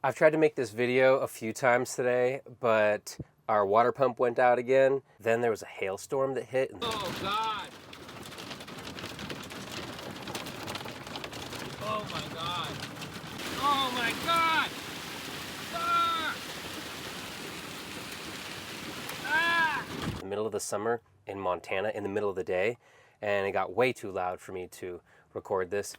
I've tried to make this video a few times today, but our water pump went out again. Then there was a hailstorm that hit. Oh God! Oh my God! Oh my God! Ah! Ah! In the middle of the summer in Montana, in the middle of the day, and it got way too loud for me to record this.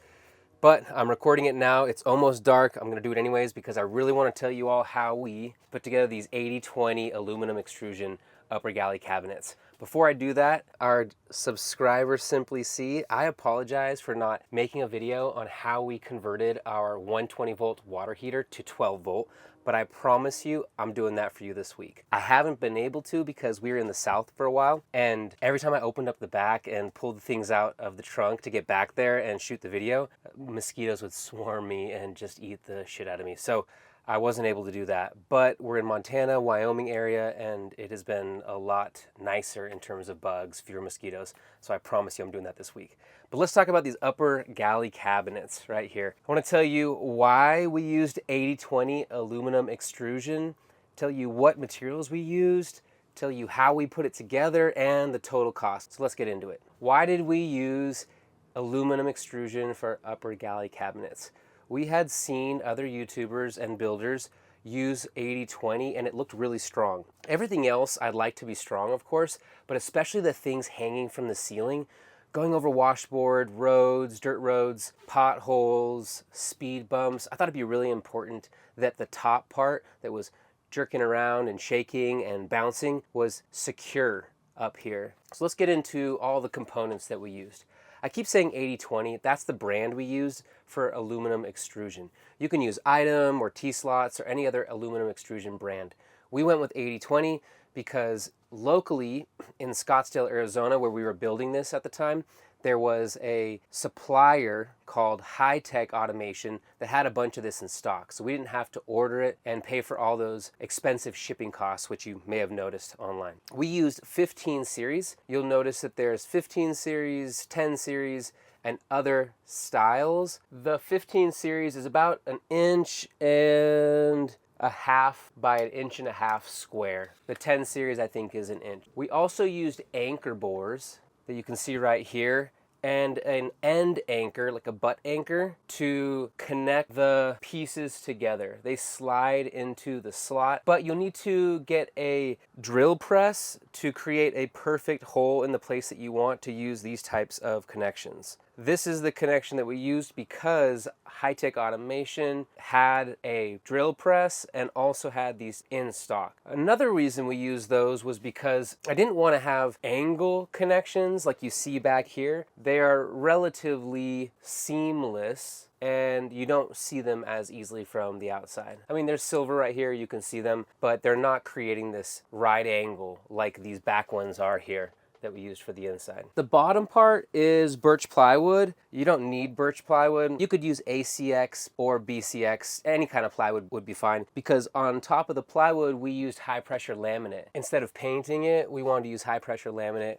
But I'm recording it now. It's almost dark. I'm going to do it anyways because I really want to tell you all how we put together these 80/20 aluminum extrusion upper galley cabinets. Before I do that, our subscriber Simply C, I apologize for not making a video on how we converted our 120 volt water heater to 12 volt. But I promise you, I'm doing that for you this week. I haven't been able to because we were in the South for a while, and every time I opened up the back and pulled things out of the trunk to get back there and shoot the video, mosquitoes would swarm me and just eat the shit out of me. So I wasn't able to do that. But we're in Montana, Wyoming area, and it has been a lot nicer in terms of bugs, fewer mosquitoes. So I promise you I'm doing that this week. But let's talk about these upper galley cabinets right here. I want to tell you why we used 80/20 aluminum extrusion, tell you what materials we used, tell you how we put it together, and the total cost. So let's get into it. Why did we use aluminum extrusion for upper galley cabinets? We had seen other YouTubers and builders use 80/20 and it looked really strong. Everything else I'd like to be strong, of course, but especially the things hanging from the ceiling, going over washboard, roads, dirt roads, potholes, speed bumps. I thought it'd be really important that the top part that was jerking around and shaking and bouncing was secure up here. So let's get into all the components that we used. I keep saying 80/20. That's the brand we used for aluminum extrusion. You can use Item or T-Slots or any other aluminum extrusion brand. We went with 80/20 because locally in Scottsdale, Arizona, where we were building this at the time, there was a supplier called High Tech Automation that had a bunch of this in stock. So we didn't have to order it and pay for all those expensive shipping costs, which you may have noticed online. We used 15 series. You'll notice that there's 15 series, 10 series, and other styles. The 15 series is about 1.5 inches by 1.5 inches square. The 10 series I think is 1 inch. We also used anchor bores that you can see right here and an end anchor, like a butt anchor, to connect the pieces together. They slide into the slot, but you'll need to get a drill press to create a perfect hole in the place that you want to use these types of connections. This is the connection that we used because High Tech Automation had a drill press and also had these in stock. Another reason we used those was because I didn't want to have angle connections like you see back here. They are relatively seamless and you don't see them as easily from the outside. I mean, there's silver right here, you can see them, but they're not creating this right angle like these back ones are here that we used for the inside. The bottom part is birch plywood. You don't need birch plywood. You could use ACX or BCX. Any kind of plywood would be fine because on top of the plywood, we used high pressure laminate. Instead of painting it, we wanted to use high pressure laminate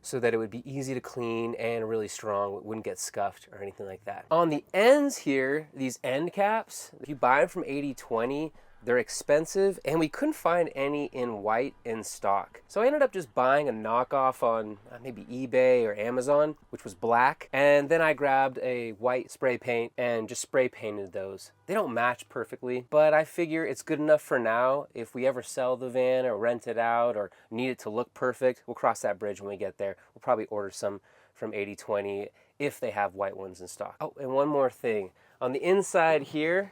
so that it would be easy to clean and really strong. It wouldn't get scuffed or anything like that. On the ends here, these end caps, if you buy them from 80/20, they're expensive, and we couldn't find any in white in stock. So I ended up just buying a knockoff on maybe eBay or Amazon, which was black. And then I grabbed a white spray paint and just spray painted those. They don't match perfectly, but I figure it's good enough for now. If we ever sell the van or rent it out or need it to look perfect, we'll cross that bridge when we get there. We'll probably order some from 80/20 if they have white ones in stock. Oh, and one more thing. On the inside here,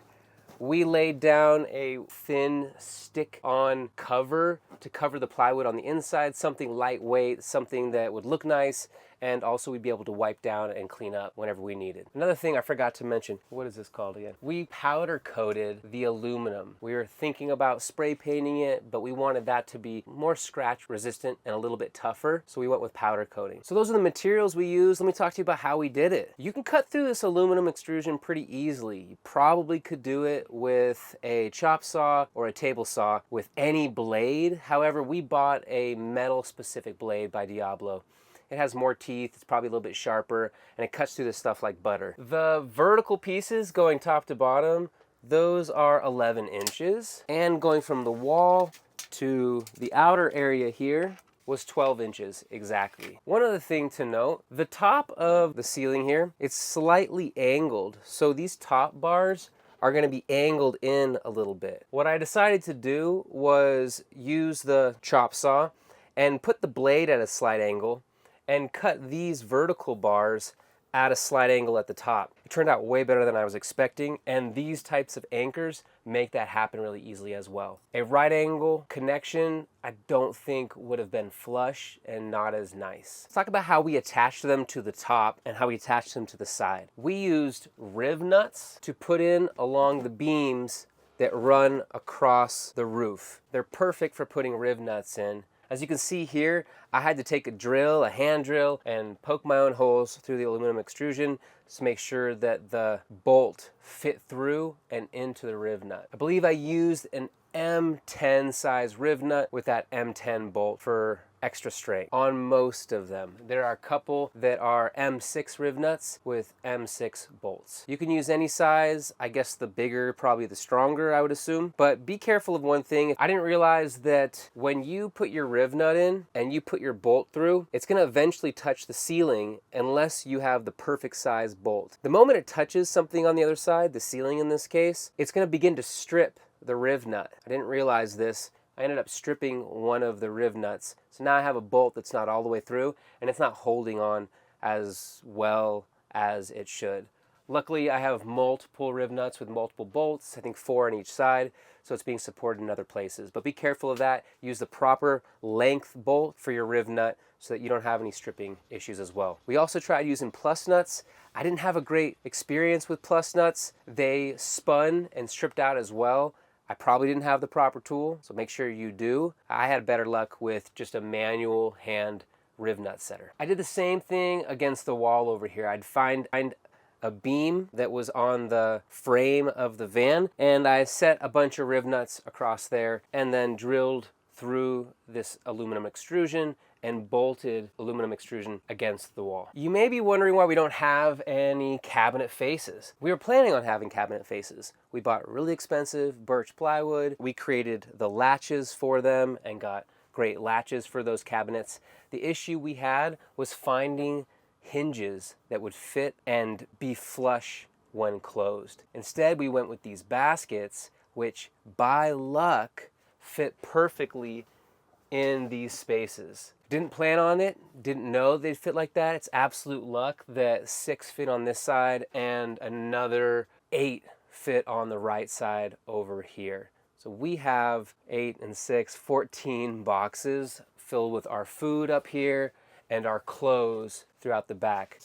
we laid down a thin stick-on cover to cover the plywood on the inside, something lightweight, something that would look nice, and also we'd be able to wipe down and clean up whenever we needed. Another thing I forgot to mention, what is this called again? We powder coated the aluminum. We were thinking about spray painting it, but we wanted that to be more scratch resistant and a little bit tougher, so we went with powder coating. So those are the materials we used. Let me talk to you about how we did it. You can cut through this aluminum extrusion pretty easily. You probably could do it with a chop saw or a table saw with any blade. However, we bought a metal specific blade by Diablo. It has more teeth, it's probably a little bit sharper, and it cuts through this stuff like butter. The vertical pieces going top to bottom, those are 11 inches. And going from the wall to the outer area here was 12 inches exactly. One other thing to note, the top of the ceiling here, it's slightly angled. So these top bars are going to be angled in a little bit. What I decided to do was use the chop saw and put the blade at a slight angle and cut these vertical bars at a slight angle at the top. It turned out way better than I was expecting, and these types of anchors make that happen really easily as well. A right angle connection I don't think would have been flush and not as nice. Let's talk about how we attached them to the top and how we attached them to the side. We used riv nuts to put in along the beams that run across the roof. They're perfect for putting riv nuts in. As you can see here, I had to take a drill, a hand drill, and poke my own holes through the aluminum extrusion to make sure that the bolt fit through and into the riv nut. I believe I used an M10 size riv nut with that M10 bolt for extra strength on most of them. There are a couple that are M6 riv nuts with M6 bolts. You can use any size. I guess the bigger, probably the stronger, I would assume. But be careful of one thing. I didn't realize that when you put your riv nut in and you put your bolt through, it's going to eventually touch the ceiling unless you have the perfect size bolt. The moment it touches something on the other side, the ceiling in this case, it's going to begin to strip the riv nut. I didn't realize this. I ended up stripping one of the riv nuts. So now I have a bolt that's not all the way through and it's not holding on as well as it should. Luckily, I have multiple riv nuts with multiple bolts, I think 4 on each side, so it's being supported in other places. But be careful of that. Use the proper length bolt for your riv nut so that you don't have any stripping issues as well. We also tried using plus nuts. I didn't have a great experience with plus nuts. They spun and stripped out as well. I probably didn't have the proper tool, so make sure you do. I had better luck with just a manual hand riv nut setter. I did the same thing against the wall over here. I'd find a beam that was on the frame of the van, and I set a bunch of riv nuts across there and then drilled through this aluminum extrusion and bolted aluminum extrusion against the wall. You may be wondering why we don't have any cabinet faces. We were planning on having cabinet faces. We bought really expensive birch plywood. We created the latches for them and got great latches for those cabinets. The issue we had was finding hinges that would fit and be flush when closed. Instead, we went with these baskets, which by luck fit perfectly in these spaces. Didn't plan on it, didn't know they'd fit like that. It's absolute luck that 6 fit on this side and another 8 fit on the right side over here. So we have 8 and 6, 14 boxes filled with our food up here and our clothes throughout the back.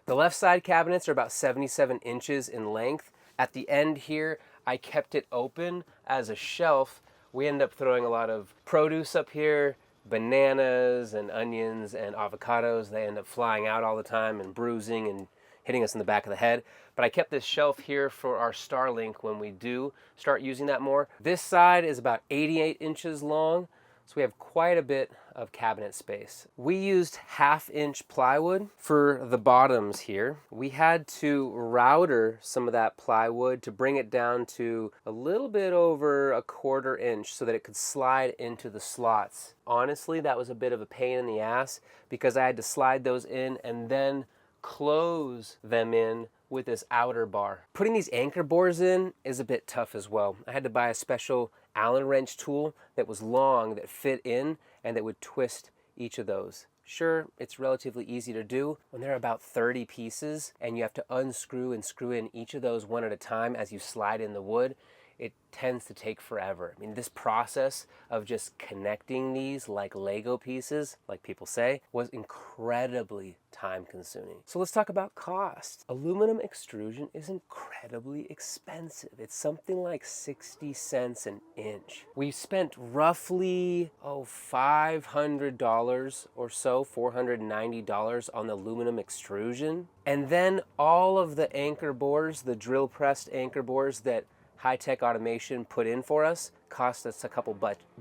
The left side cabinets are about 77 inches in length. At the end here, I kept it open as a shelf. We end up throwing a lot of produce up here, bananas and onions and avocados. They end up flying out all the time and bruising and hitting us in the back of the head. But I kept this shelf here for our Starlink when we do start using that more. This side is about 88 inches long, so we have quite a bit of cabinet space. We used 1/2-inch plywood for the bottoms here. We had to router some of that plywood to bring it down to a little bit over 1/4 inch so that it could slide into the slots. Honestly, that was a bit of a pain in the ass because I had to slide those in and then close them in with this outer bar. Putting these anchor bores in is a bit tough as well. I had to buy a special Allen wrench tool that was long, that fit in, and that would twist each of those. Sure, it's relatively easy to do when there are about 30 pieces and you have to unscrew and screw in each of those one at a time as you slide in the wood. It tends to take forever. I mean, this process of just connecting these like Lego pieces, like people say, was incredibly time consuming. So let's talk about cost. Aluminum extrusion is incredibly expensive. It's something like 60 cents an inch. We spent roughly, $500 or so, $490 on the aluminum extrusion. And then all of the anchor bores, the drill pressed anchor bores that high-tech automation put in for us, cost us a couple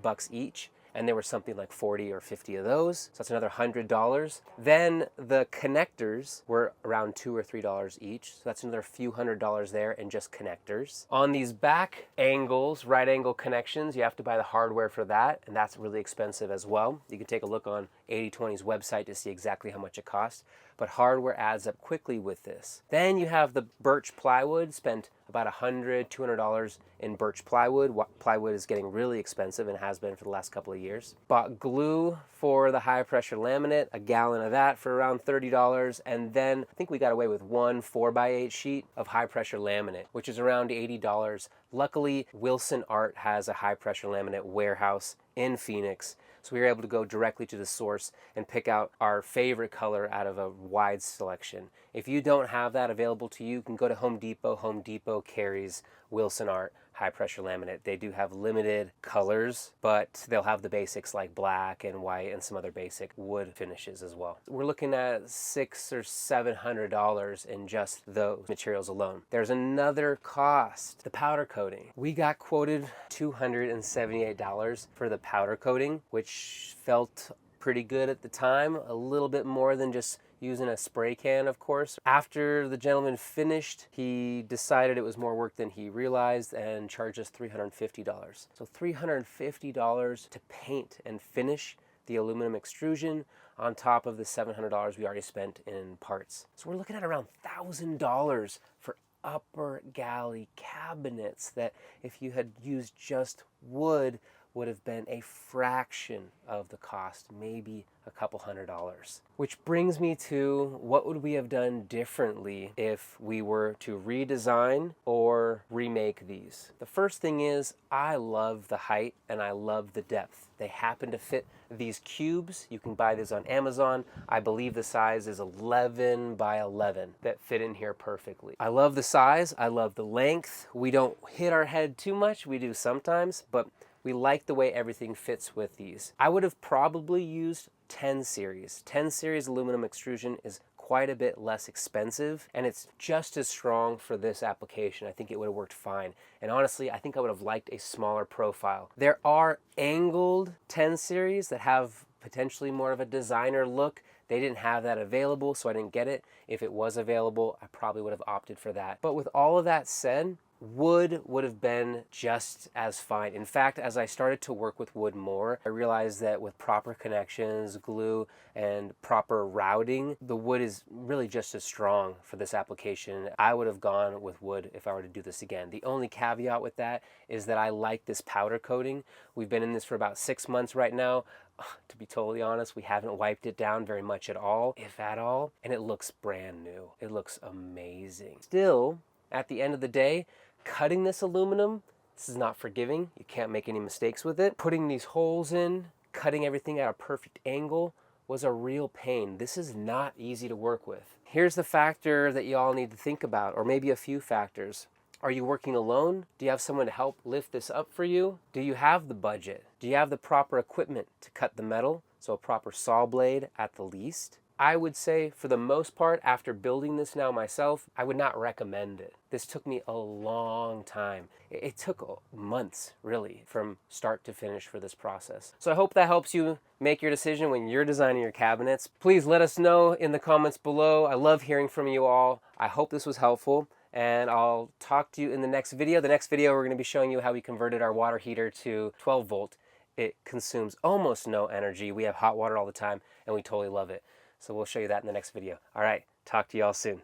bucks each, and there were something like 40 or 50 of those. So that's another $100. Then the connectors were around $2 or $3 each. So that's another few $100s there in just connectors. On these back angles, right angle connections, you have to buy the hardware for that, and that's really expensive as well. You can take a look on 80/20's website to see exactly how much it costs, but hardware adds up quickly with this. Then you have the birch plywood, spent about $100, $200 in birch plywood. Plywood is getting really expensive and has been for the last couple of years. Bought glue for the high pressure laminate, a gallon of that for around $30, and then I think we got away with one 4x8 sheet of high pressure laminate, which is around $80. Luckily, Wilson Art has a high pressure laminate warehouse in Phoenix, so we were able to go directly to the source and pick out our favorite color out of a wide selection. If you don't have that available to you, you can go to Home Depot. Home Depot carries Wilson Art high pressure laminate. They do have limited colors, but they'll have the basics like black and white and some other basic wood finishes as well. We're looking at $600 or $700 in just those materials alone. There's another cost, the powder coating. We got quoted $278 for the powder coating, which felt pretty good at the time, a little bit more than just using a spray can, of course. After the gentleman finished, he decided it was more work than he realized and charged us $350. So $350 to paint and finish the aluminum extrusion on top of the $700 we already spent in parts. So we're looking at around $1,000 for upper galley cabinets that, if you had used just wood, would have been a fraction of the cost, maybe a couple $100. Which brings me to, what would we have done differently if we were to redesign or remake these? The first thing is, I love the height and I love the depth. They happen to fit these cubes. You can buy these on Amazon. I believe the size is 11 by 11 that fit in here perfectly. I love the size. I love the length. We don't hit our head too much. We do sometimes, but we like the way everything fits with these. I would have probably used 10 series. 10 series aluminum extrusion is quite a bit less expensive, and it's just as strong for this application. I think it would have worked fine. And honestly, I think I would have liked a smaller profile. There are angled 10 series that have potentially more of a designer look. They didn't have that available, so I didn't get it. If it was available, I probably would have opted for that. But with all of that said, wood would have been just as fine. In fact, as I started to work with wood more, I realized that with proper connections, glue, and proper routing, the wood is really just as strong for this application. I would have gone with wood if I were to do this again. The only caveat with that is that I like this powder coating. We've been in this for about 6 months right now. To be totally honest, we haven't wiped it down very much at all, if at all, and it looks brand new. It looks amazing. Still, at the end of the day, cutting this aluminum, this is not forgiving. You can't make any mistakes with it. Putting these holes in, cutting everything at a perfect angle was a real pain. This is not easy to work with. Here's the factor that you all need to think about, or maybe a few factors. Are you working alone? Do you have someone to help lift this up for you? Do you have the budget? Do you have the proper equipment to cut the metal? So a proper saw blade at the least. I would say, for the most part, after building this now myself, I would not recommend it. This took me a long time. It took months, really, from start to finish for this process. So I hope that helps you make your decision when you're designing your cabinets. Please let us know in the comments below. I love hearing from you all. I hope this was helpful, and I'll talk to you in the next video. The next video, we're going to be showing you how we converted our water heater to 12 volt. It consumes almost no energy. We have hot water all the time, and we totally love it. So we'll show you that in the next video. All right, talk to you all soon.